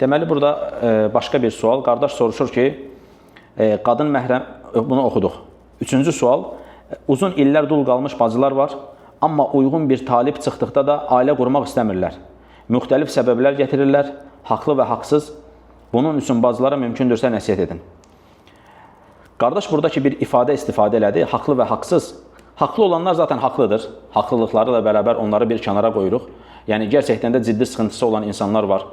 Deməli, burada başqa bir sual. Qardaş soruşur ki, qadın məhrəm, bunu oxuduq. Üçüncü sual, uzun illər dul qalmış bacılar var, amma uyğun bir talib çıxdıqda da ailə qurmaq istəmirlər. Müxtəlif səbəblər gətirirlər, haqlı və haqsız. Bunun üçün bacılara mümkündürsə nəsiyyət edin. Qardaş buradakı bir ifadə istifadə elədi, haqlı və haqsız. Haqlı olanlar zaten haqlıdır. Haqlılıqları ilə bərabər onları bir kənara qoyuruq. Yəni, gerçəkdən də ciddi sıxıntısı olan insanlar var.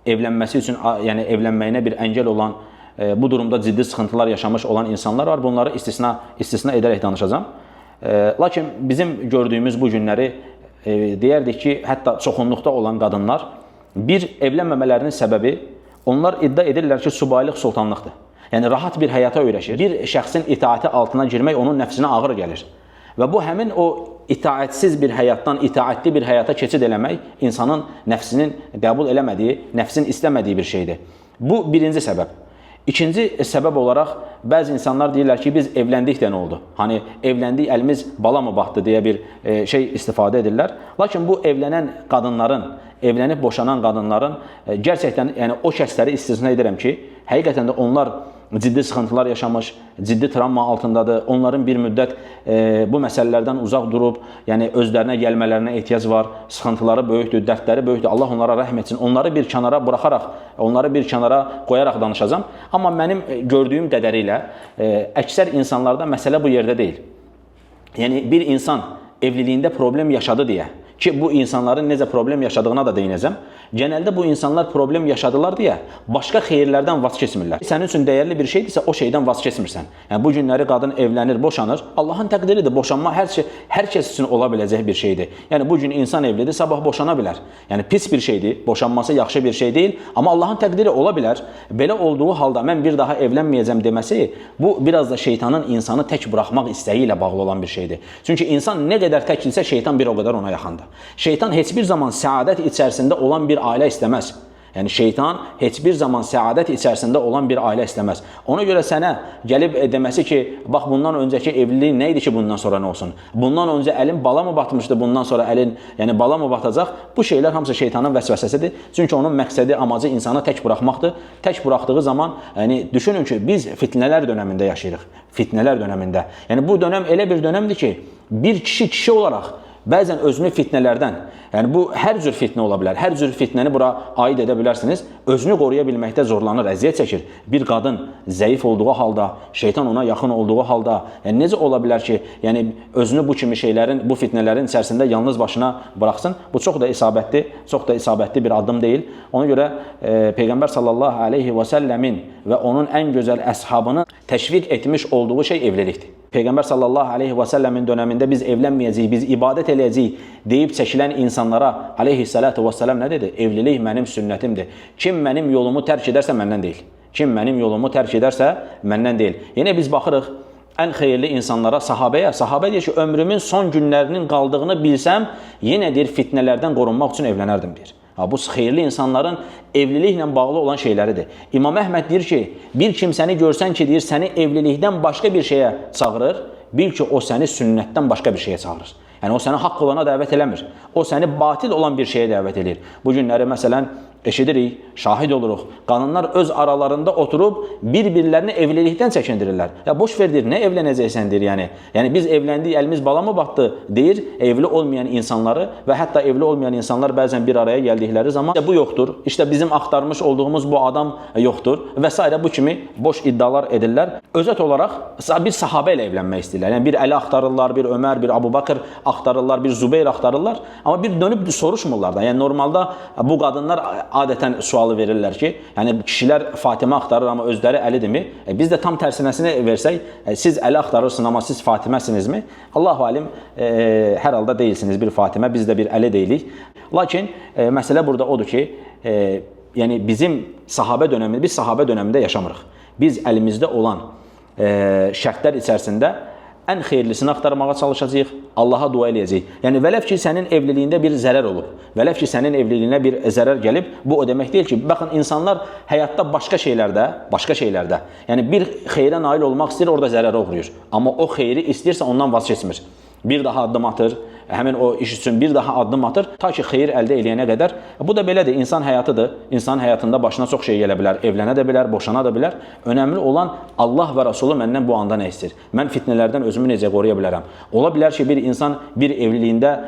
Evlənməsi üçün, yəni evlənməyinə bir əngəl olan, bu durumda ciddi sıxıntılar yaşamış olan insanlar var. Bunları istisna edərək danışacağım. Lakin bizim gördüyümüz bu günləri deyərdik ki, hətta çoxunluqda olan qadınlar bir evlənməmələrinin səbəbi, onlar iddia edirlər ki, subaylıq sultanlıqdır. Yəni, rahat bir həyata öyrəşir. Bir şəxsin itaəti altına girmək onun nəfsinə ağır gəlir. Və bu həmin o itaətsiz bir həyatdan itaətli bir həyata keçid eləmək insanın nəfsinin qəbul eləmədiyi, nəfsin istəmədiyi bir şeydir. Bu birinci səbəb. İkinci səbəb olaraq bəzi insanlar deyirlər ki, biz evləndikdə nə oldu? Hani evləndik, əlimiz bala mı batdı deyə bir şey istifadə edirlər. Lakin bu evlənən qadınların, evlənib boşanan qadınların gerçəkdən, yəni o kəsləri istisna edirəm ki, həqiqətən də onlar ciddi sıxıntılar yaşamış, ciddi travma altındadır. Onların bir müddət bu məsələlərdən uzaq durub, yəni özlərinə gəlmələrinə ehtiyac var, sıxıntıları böyükdür, dərdləri böyükdür. Allah onlara rəhm etsin. Onları bir kənara buraxaraq, onları bir kənara qoyaraq danışacağım. Amma mənim gördüyüm qədərilə əksər insanlarda məsələ bu yerdə deyil. Yəni bir insan evliliyində problem yaşadı deyə, ki bu insanların necə problem yaşadığına da değinəcəm. Genelde bu insanlar problem yaşadılar deyə başqa xeyirlərdən vaz keçmirlər. Sənin üçün dəyərli bir şeydirsə o şeydən vaz keçmirsən. Yəni bu günləri qadın evlənir, boşanır. Allahın təqdiridir. Boşanma hər kəs üçün ola biləcək bir şeydir. Yəni bu gün insan evlidir, sabah boşana bilər. Yəni pis bir şeydir. Boşanması yaxşı bir şey deyil, amma Allahın təqdiri ola bilər. Belə olduğu halda mən bir daha evlənməyəcəm deməsi, bu biraz da şeytanın insanı tək buraxmaq istəyi ilə bağlı olan bir şeydir. Çünki insan nə qədər təkilsə şeytan bir o qədər ona yaxındır. Şeytan heç bir zaman səadət içərisində olan bir ailə istəməz. Yəni şeytan heç bir zaman səadət içərisində olan bir ailə istəməz. Ona görə sənə gəlib deməsi ki, bax bundan öncəki evliliyin nə idi ki bundan sonra nə olsun? Bundan öncə əlin bala mı batmışdı, bundan sonra əlin yəni bala mı batacaq? Bu şeylər hamısı şeytanın vəsvəsəsidir. Çünki onun məqsədi, amacı insanı tək buraxmaqdır. Tək buraxdığı zaman, yəni düşünün ki, biz fitnələr dönəmində yaşayırıq. Fitnələr dönəmində. Yəni bu dönəm elə bir dönəmdir ki, bir kişi olaraq bəzən özünü fitnələrdən, yəni bu hər cür fitnə ola bilər, hər cür fitnəni bura aid edə bilərsiniz, özünü qoruya bilməkdə zorlanır, əziyyət çəkir. Bir qadın zəif olduğu halda, şeytan ona yaxın olduğu halda, yəni necə ola bilər ki, yəni özünü bu kimi şeylərin, bu fitnələrin içərisində yalnız başına buraxsın? Bu çox da isabətli bir addım deyil. Ona görə Peyğəmbər sallallahu aleyhi və səlləmin və onun ən gözəl əshabını təşviq etmiş olduğu şey evlilikdir. Peyğəmbər sallallahu aleyhi və səlləmin dönəmində biz evlənməyəcəyik, biz ibadət eləyəcəyik deyib çəkilən insanlara aleyhissalatu və sələm nə dedi? Evlilik mənim sünnətimdir. Kim mənim yolumu tərk edərsə məndən deyil. Kim mənim yolumu tərk edərsə məndən deyil. Yenə biz baxırıq ən xeyirli insanlara, sahabəyə. Sahabə deyir ki, ömrümün son günlərinin qaldığını bilsəm, yenə deyir fitnələrdən qorunmaq üçün evlənərdim deyir. Bu xeyirli insanların evliliklə bağlı olan şeyləridir. İmam Əhməd deyir ki, bir kimsəni görsən ki, deyir, səni evlilikdən başqa bir şeyə çağırır, bil ki, o səni sünnətdən başqa bir şeyə çağırır. Yəni, o səni haqq olana dəvət eləmir. O səni batil olan bir şeyə dəvət edir. Bu günləri, məsələn, eşidirik, şahid oluruq. Qanunlar öz aralarında oturub bir-birlərini evlilikdən çəkindirirlər. Ya boş verdir, nə evlənəcəksən deyir yəni. Yəni biz evləndik, əlimiz bala mı batdı deyir evli olmayan insanları və hətta evli olmayan insanlar bəzən bir araya gəldikləri zaman bu yoxdur. İşte bizim axtarmış olduğumuz bu adam yoxdur və s. bu kimi boş iddialar edirlər. Özət olaraq bir sahabə ilə evlənmək istəyirlər. Yəni bir Əli axtarırlar, bir Ömər, bir Abu Bakır axtarırlar, bir Zübeyir axtarırlar. Amma bir dönüb soruşmurlar da. Yəni normalda bu qadınlar adətən sualı verirlər ki, yəni kişilər Fatimə axtarır, amma özləri Əlidirmi? Biz də tam tərsinəsini versək, siz Əli axtarırsınız, amma siz Fatiməsinizmi? Allah-u alim, hər halda deyilsiniz bir Fatimə, biz də bir Əli deyilik. Lakin məsələ burada odur ki, yəni bizim sahabə dönəmində, biz sahabə dönəmində yaşamırıq. Biz əlimizdə olan şərtlər içərisində ən xeyirlisini axtarmağa çalışacağıq, Allaha dua eləyəcəyik. Yəni, vələv ki, sənin evliliyində bir zərər olub, vələv ki, sənin evliliyinə bir zərər gəlib, bu o demək deyil ki, baxın, insanlar həyatda başqa şeylərdə, yəni bir xeyrə nail olmaq istəyir, orada zərərə uğrayır. Amma o xeyri istəyirsə, ondan vaz keçmir. bir daha addım atır, həmin o iş üçün bir daha addım atır, ta ki xeyir əldə eləyənə qədər. Bu da belədir, insan həyatıdır. İnsan həyatında başına çox şey gələ bilər, evlənə də bilər, boşana da bilər. Önəmli olan Allah və Rasulü məndən bu anda nə istəyir? Mən fitnələrdən özümü necə qoruya bilərəm? Ola bilər ki, bir insan bir evliliyində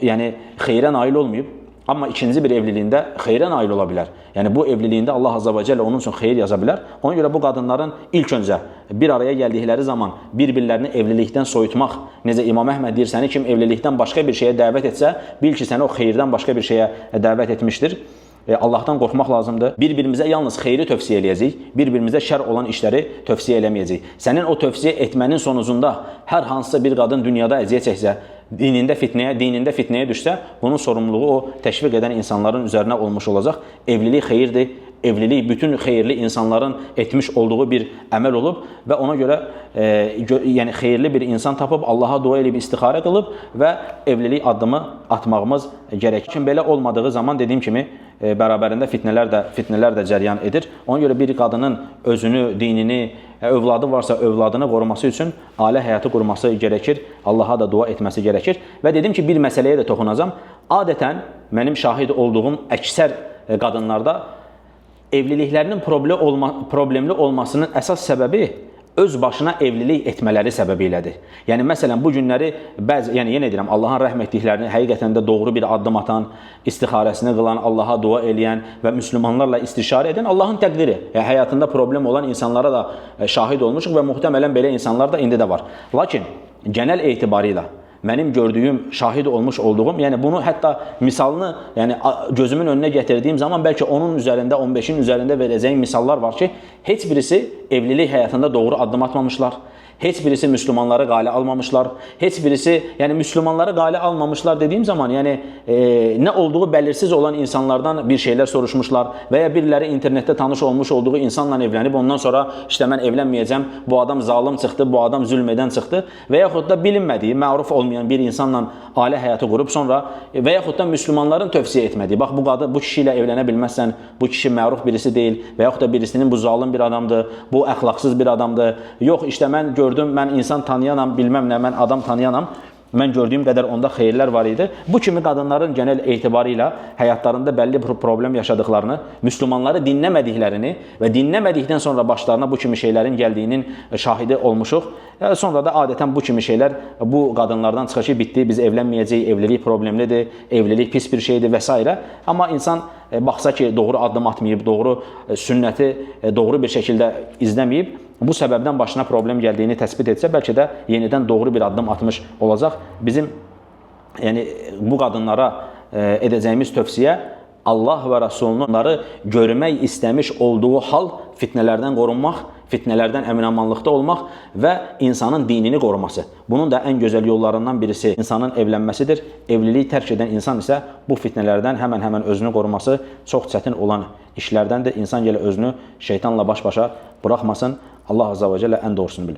yəni xeyrə nail olmayıb, amma ikinci bir evliliyində xeyrə nail ola bilər. Yəni bu evliliyində Allah Azza və Cəllə onun üçün xeyir yaza bilər. Ona görə bu qadınların ilk öncə bir araya gəldikləri zaman bir-birlərini evlilikdən soyutmaq, necə İmam Əhməd deyir, səni kim evlilikdən başqa bir şeyə dəvət etsə, bil ki, səni o xeyirdən başqa bir şeyə dəvət etmişdir. Allahdan qorxmaq lazımdır. Bir-birimizə yalnız xeyri tövsiyə eləyəcəyik, bir-birimizə şər olan işləri tövsiyə eləməyəcəyik. Sənin o tövsiyə etmənin sonucunda hər hansısa bir qadın dünyada əziyyət çəksə, dinində fitnəyə düşsə, bunun sorumluluğu o təşviq edən insanların üzərinə olmuş olacaq. Evlilik xeyirdir. Evlilik bütün xeyirli insanların etmiş olduğu bir əməl olub və ona görə yəni xeyirli bir insan tapıb, Allaha dua edib, istixarə qılıb və evlilik addımı atmağımız gərəkir. Lakin belə olmadığı zaman dediyim kimi bərabərində fitnələr də cəryan edir. Ona görə bir qadının özünü, dinini, övladı varsa övladını qoruması üçün ailə həyatı qurması gərəkir. Allaha da dua etməsi gərəkir. Və dedim ki, bir məsələyə də toxunacam. Adətən mənim şahid olduğum əksər qadınlarda evliliklərinin problemli olmasının əsas səbəbi öz başına evlilik etmələri səbəbiylədir. Yəni, məsələn, bu günləri yenə deyirəm, Allahın rəhm etdiklərini həqiqətən də doğru bir addım atan, istixarəsini qılan, Allaha dua eləyən və müsəlmanlarla istişarə edən Allahın təqdiri. Həyatında problem olan insanlara da şahid olmuşuq və muhtemelen belə insanlar da indi də var. Lakin, genel etibarıyla mənim gördüyüm, şahid olmuş olduğum, yəni bunu hətta misalını gözümün önünə gətirdiyim zaman bəlkə onun üzərində, 15-in üzərində verəcəyim misallar var ki, heç birisi evlilik həyatında doğru addım atmamışlar. Heç birisi Müslümanları qale almamışlar. Heç birisi, yəni Müslümanları qale almamışlar dediyim zaman, yəni nə olduğu bəlirsiz olan insanlardan bir şeylər soruşmuşlar və ya biriləri internetdə tanış olmuş olduğu insanla evlənib, ondan sonra işte mən evlənməyəcəm, bu adam zalim çıxdı, bu adam zülm edən çıxdı və yaxud da bilinmədiyi, məruf olmayan bir insanla ailə həyatı qurub sonra və yaxud da Müslümanların tövsiyə etmədiyi, bax bu kişi ilə evlənə bilməzsən, bu kişi məruf birisi deyil və yaxud da birisinin bu zalim bir adamdır, bu əxlaqsız bir adamdır, yox işte mən gördüm, mən insan tanıyanam, bilməm nə, mən adam tanıyanam, mən gördüyüm qədər onda xeyirlər var idi. Bu kimi qadınların genel etibarı ilə həyatlarında bəlli problem yaşadıklarını, Müslümanları dinləmədiklərini və dinləmədikdən sonra başlarına bu kimi şeylərin gəldiyinin şahidi olmuşuq. Sonra da adətən bu kimi şeylər bu qadınlardan çıxır ki, bitdi, biz evlənməyəcəyik, evlilik problemlidir, evlilik pis bir şeydir və s. Amma insan baxsa ki, doğru addım atmayıb, doğru sünnəti doğru bir şəkildə izləməyib, bu səbəbdən başına problem gəldiyini təsbit etsə, bəlkə də yenidən doğru bir addım atmış olacaq. Bizim bu qadınlara edəcəyimiz tövsiyə Allah və Rasulunun onları görmək istəmiş olduğu hal fitnələrdən qorunmaq, fitnələrdən əminamanlıqda olmaq və insanın dinini qoruması. Bunun da ən gözəl yollarından birisi insanın evlənməsidir. Evliliyi tərk edən insan isə bu fitnələrdən həmən özünü qoruması çox çətin olan işlərdəndir. İnsan gələ özünü şeytanla baş-başa buraxmasın. Allah Azza və Cəllə ən doğrusunu bilir.